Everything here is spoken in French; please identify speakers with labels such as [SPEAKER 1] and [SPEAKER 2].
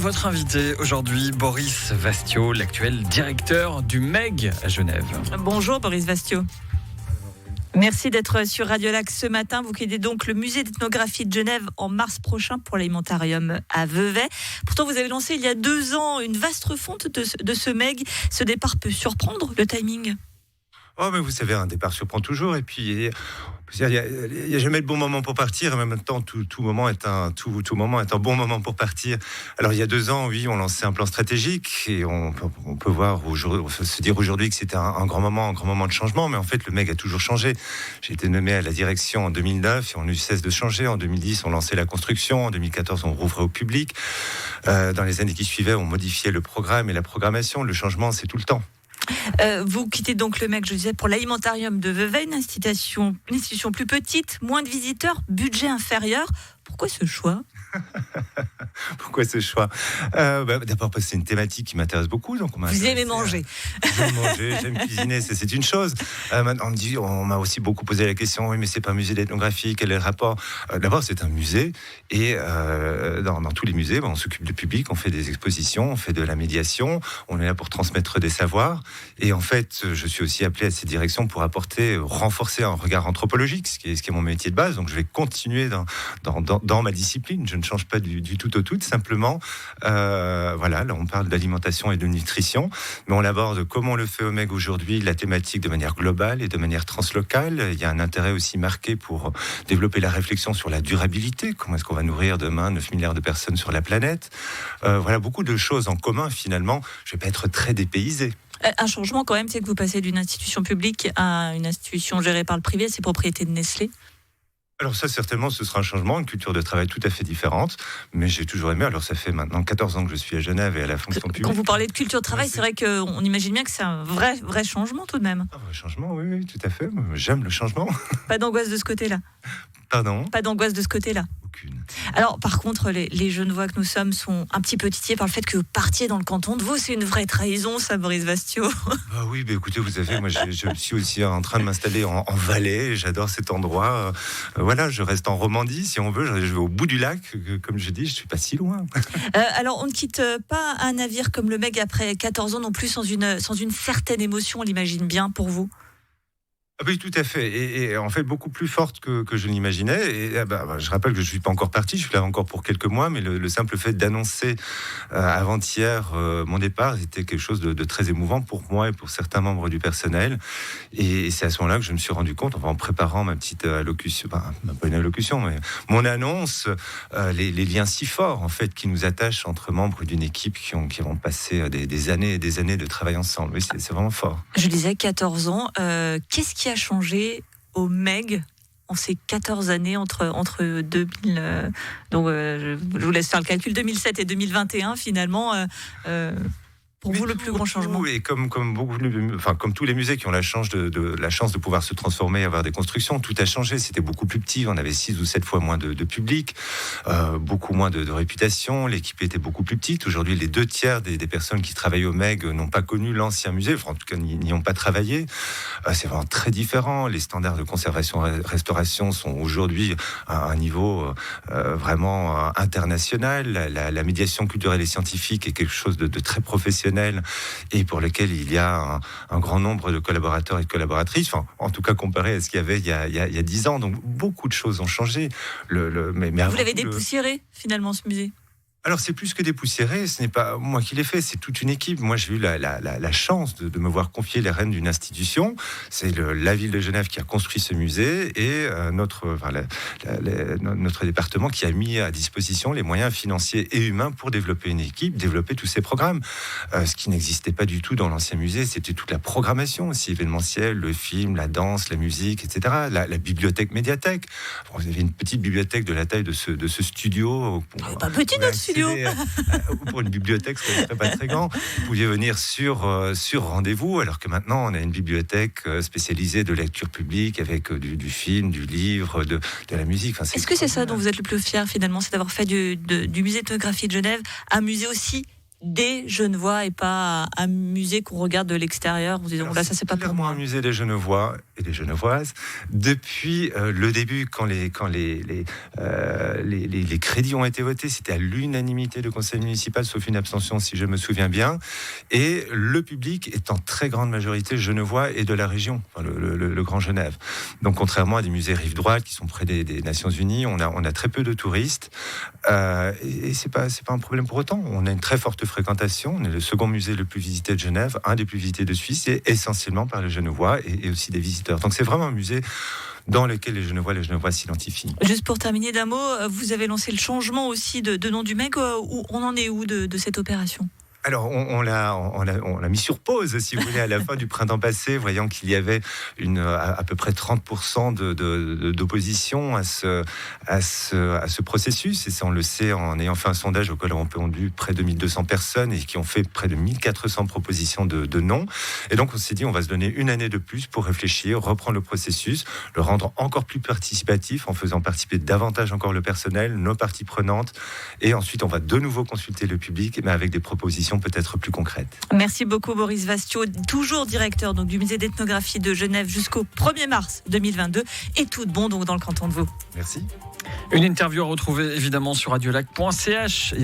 [SPEAKER 1] Votre invité aujourd'hui, Boris Vastiot, l'actuel directeur du MEG à Genève.
[SPEAKER 2] Bonjour Boris Vastiot. Merci d'être sur Radio Lac ce matin. Vous quittez donc le musée d'ethnographie de Genève en mars prochain pour l'alimentarium à Vevey. Pourtant, vous avez lancé il y a 2 ans une vaste refonte de ce MEG. Ce départ peut surprendre, le timing?
[SPEAKER 3] Oh, mais vous savez, un départ surprend toujours. Et puis, il n'y a jamais de bon moment pour partir. Et en même temps, tout moment est un bon moment pour partir. Alors, il y a 2 ans, oui, on lançait un plan stratégique. Et on peut se dire aujourd'hui que c'était un grand moment de changement. Mais en fait, le MEG a toujours changé. J'ai été nommé à la direction en 2009 et on ne cesse de changer. En 2010, on lançait la construction. En 2014, on rouvrait au public. Dans les années qui suivaient, on modifiait le programme et la programmation. Le changement, c'est tout le temps.
[SPEAKER 2] Vous quittez donc le MEG, je disais, pour l'alimentarium de Vevey, une institution plus petite, moins de visiteurs, budget inférieur. Pourquoi ce choix ?
[SPEAKER 3] Pourquoi ce choix ? D'abord parce que c'est une thématique qui m'intéresse beaucoup. Donc
[SPEAKER 2] vous aimez manger.
[SPEAKER 3] J'aime manger, j'aime cuisiner, c'est une chose. Maintenant, on m'a aussi beaucoup posé la question, oui, mais c'est pas un musée d'ethnographie, quel est le rapport ? D'abord, c'est un musée, et dans tous les musées, on s'occupe du public, on fait des expositions, on fait de la médiation, on est là pour transmettre des savoirs. Et en fait, je suis aussi appelé à cette direction pour renforcer un regard anthropologique, ce qui est mon métier de base. Donc, je vais continuer dans ma discipline. Je ne change pas du tout au tout, simplement. Là, on parle d'alimentation et de nutrition, mais on l'aborde comme on le fait au MEG aujourd'hui, la thématique de manière globale et de manière translocale. Il y a un intérêt aussi marqué pour développer la réflexion sur la durabilité. Comment est-ce qu'on va nourrir demain 9 milliards de personnes sur la planète ? Beaucoup de choses en commun, finalement. Je ne vais pas être très dépaysé.
[SPEAKER 2] Un changement quand même, c'est que vous passez d'une institution publique à une institution gérée par le privé, c'est propriété de Nestlé.
[SPEAKER 3] Alors ça, certainement, ce sera un changement, une culture de travail tout à fait différente, mais j'ai toujours aimé. Alors ça fait maintenant 14 ans que je suis à Genève et à la fonction publique.
[SPEAKER 2] Quand vous parlez de culture de travail, c'est vrai qu'on imagine bien que c'est un vrai changement tout de même.
[SPEAKER 3] Un vrai changement, oui, tout à fait. J'aime le changement.
[SPEAKER 2] Pas d'angoisse de ce côté-là.
[SPEAKER 3] Pardon ?
[SPEAKER 2] Pas d'angoisse de ce côté-là.
[SPEAKER 3] Aucune.
[SPEAKER 2] Alors, par contre, les Genevois que nous sommes sont un petit peu titillés par le fait que vous partiez dans le canton de Vaud. C'est une vraie trahison, ça, Boris Vastiot.
[SPEAKER 3] Oui, écoutez, vous savez, moi, je suis aussi en train de m'installer en Valais. J'adore cet endroit. Je reste en Romandie, si on veut. Je vais au bout du lac. Comme je dis, je ne suis pas si loin.
[SPEAKER 2] Alors, on ne quitte pas un navire comme le MEG après 14 ans non plus sans une certaine émotion, on l'imagine bien, pour vous.
[SPEAKER 3] Oui, tout à fait. Et en fait, beaucoup plus forte que je l'imaginais. Et je rappelle que je ne suis pas encore parti, je suis là encore pour quelques mois, mais le simple fait d'annoncer avant-hier mon départ, c'était quelque chose de très émouvant pour moi et pour certains membres du personnel. Et c'est à ce moment-là que je me suis rendu compte, en préparant ma petite allocution, pas une allocution, mais mon annonce, les liens si forts, en fait, qui nous attachent entre membres d'une équipe qui ont passé des années et des années de travail ensemble. Oui, c'est vraiment fort.
[SPEAKER 2] Je disais 14 ans. Qu'est-ce qui a changé au MEG en ces 14 années entre 2000, je vous laisse faire le calcul, 2007 et 2021 finalement. Pour vous, le plus grand changement.
[SPEAKER 3] Et comme tous les musées qui ont la chance de pouvoir se transformer, avoir des constructions, tout a changé. C'était beaucoup plus petit. On avait 6 ou 7 fois moins de public, beaucoup moins de réputation. L'équipe était beaucoup plus petite. Aujourd'hui, les 2 tiers des personnes qui travaillent au MEG n'ont pas connu l'ancien musée. En tout cas, n'y ont pas travaillé. C'est vraiment très différent. Les standards de conservation-restauration sont aujourd'hui à un niveau vraiment international. La médiation culturelle et scientifique est quelque chose de très professionnel et pour lequel il y a un grand nombre de collaborateurs et de collaboratrices, en tout cas comparé à ce qu'il y avait il y a 10 ans. Donc beaucoup de choses ont changé. Mais
[SPEAKER 2] vous l'avez dépoussiéré finalement, ce musée ?
[SPEAKER 3] Alors, c'est plus que dépoussiéré, ce n'est pas moi qui l'ai fait, c'est toute une équipe. Moi, j'ai eu la chance de me voir confier les rênes d'une institution. C'est la ville de Genève qui a construit ce musée et notre département qui a mis à disposition les moyens financiers et humains pour développer une équipe, développer tous ces programmes. Ce qui n'existait pas du tout dans l'ancien musée, c'était toute la programmation aussi événementielle, le film, la danse, la musique, etc. La bibliothèque médiathèque. Vous avez une petite bibliothèque de la taille de ce studio.
[SPEAKER 2] Pas petit notre studio.
[SPEAKER 3] Pour une bibliothèque, ce serait pas très grand. Vous pouviez venir sur rendez-vous, alors que maintenant on a une bibliothèque spécialisée de lecture publique avec du film, du livre, de la musique.
[SPEAKER 2] Est-ce que c'est ça dont vous êtes le plus fier finalement, c'est d'avoir fait du musée d'ethnographie de Genève un musée aussi des Genevois et pas un musée qu'on regarde de l'extérieur en disant là ça c'est pas pour moi.
[SPEAKER 3] Un musée des Genevois et des Genevoises depuis le début quand les crédits ont été votés, c'était à l'unanimité du conseil municipal sauf une abstention si je me souviens bien, et le public est en très grande majorité genevois et de la région, enfin, le Grand Genève. Donc contrairement à des musées rive droite qui sont près des Nations Unies, on a très peu de touristes et c'est pas un problème pour autant. On a une très forte fréquentation. On est le second musée le plus visité de Genève, un des plus visités de Suisse, et essentiellement par les Genevois et aussi des visiteurs. Donc c'est vraiment un musée dans lequel les Genevois s'identifient.
[SPEAKER 2] Juste pour terminer d'un mot, vous avez lancé le changement aussi de nom du MEG. On en est où de cette opération ?
[SPEAKER 3] Alors, on l'a mis sur pause, si vous voulez, à la fin du printemps passé, voyant qu'il y avait à peu près 30% d'opposition à ce processus. Et ça, on le sait en ayant fait un sondage auquel on a répondu près de 1200 personnes et qui ont fait près de 1400 propositions de non. Et donc, on s'est dit, on va se donner une année de plus pour réfléchir, reprendre le processus, le rendre encore plus participatif en faisant participer davantage encore le personnel, nos parties prenantes. Et ensuite, on va de nouveau consulter le public, mais avec des propositions peut-être plus concrète.
[SPEAKER 2] Merci beaucoup Boris Vastiot, toujours directeur donc, du musée d'ethnographie de Genève jusqu'au 1er mars 2022 et tout de bon donc dans le canton de Vaud.
[SPEAKER 3] Merci.
[SPEAKER 1] Une interview à retrouver évidemment sur radiolac.ch.